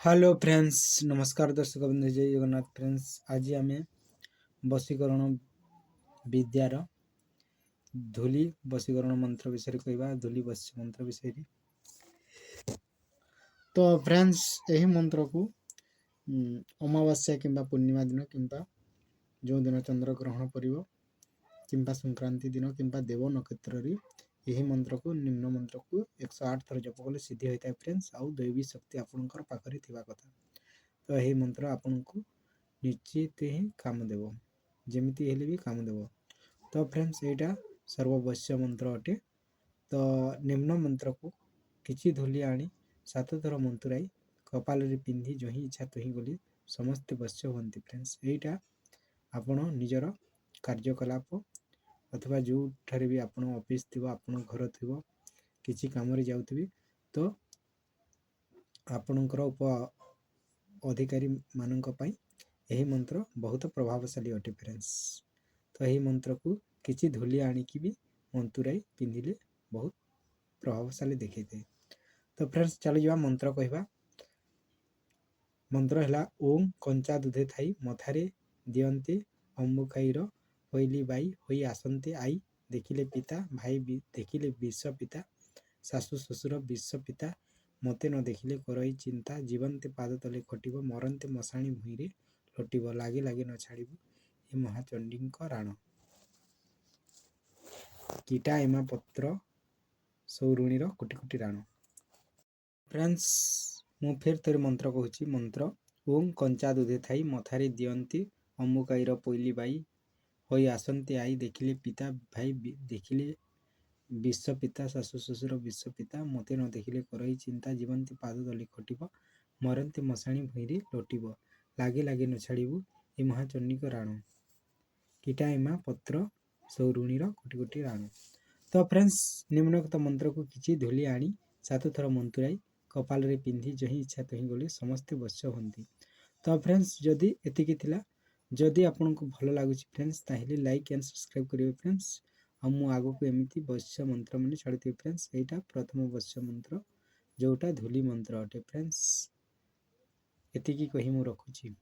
Hello friends, नमस्कार दर्शक बंधु, जय जगन्नाथ फ्रेंड्स। आज आम वशीकरण विद्यार धूली वशीकरण मंत्र विषय कहवा। धूली वशी मंत्र विषय तो फ्रेंड्स, यही मंत्र को अमावास्या किंबा पूर्णिमा दिन किंबा जो दिन चंद्र ग्रहण पड़ो किंबा संक्रांति दिन किंबा देव नक्षत्र यही मंत्र को निम्न मंत्र को 108 थर जप कले सिद्धि होता है फ्रेंड्स। आउ दैवी शक्ति आपणकर पाखरे थिबा कथा। तो यही मंत्र आपन को निश्चित ही काम देव, जमीती हेले भी काम देव। तो फ्रेंड्स, यहाँ सर्ववश्य मंत्र अटे। तो निम्न मंत्र को किसी धूली आनी 7 थर मंतुराई कपाल रे पिंधि जो ही इच्छा तो ही गली समस्त वश्य हमें फ्रेंड्स। यहाँ आपण निजर कार्यकलाप अथवा जो ठारे भी आपण ऑफिस थी आपण घर थी किसी काम रे जाउथबी तो आपणकर उप अधिकारी मानक पई यही मंत्र बहुत प्रभावशाली अटे फ्रेंड्स। तो यही मंत्र को किसी धूली आनिकी भी मंतुराई पिंधिले बहुत प्रभावशाली देखते। तो फ्रेंड्स, चलो जा मंत्र कहवा। मंत्र है ओम कंचा दूधे थाई मथारे दियंते अम्बुकाईर होइली बाई होई आसंते आई देखिले पिता भाई देखिले विश्व पिता शाशु शशुर विश्व पिता मते न देखिले करई चिंता जीवंते पाद तले खटिब मरंते मशाणी भूईरे लटिब लागे लागे न छाड़िबु ए महाचंडी राण कीटा एमा पत्र सौरुणीर कोटि कोटि राण। फ्रेंड्स, मु फिर थोड़े मंत्र कहूँ। मंत्र ओम कंचा दूधे थाई मथारे दियंती अम्बुकाईर पोइली बाई होई आसंते आई देखिले पिता भाई देखिले विश्व पिता शाशु शशुर विश्व पिता मते न देखिले करई चिंता जीवंती पाद तले खटिब मरंते मशाणी भूईरे लटिब लागे लागे न छाड़िबु ए महाचंडी राण कीटा एमा पत्र सौरुणीर कोटि कोटि राण। तो फ्रेंड्स, निम्नोक्त मंत्र को किसी धूली आनी 7 थर मंतुराई कपाल रे पिंधि जो ही इच्छा तो ही गली समस्ते वश्य हमें। तो फ्रेंड्स, जदि एतिकी थिला, जदि आपन को भल लगुच फ्रेंड्स ताहले लाइक एंड सब्सक्राइब करिवे फ्रेंड्स। और मु आगो को एमती वश्य मंत्र मैंने छाड़ी फ्रेंड्स। यहाँ प्रथम वश्य मंत्र जोटा धूली मंत्र अटे फ्रेंड्स। एतिकी कही मु रखुची।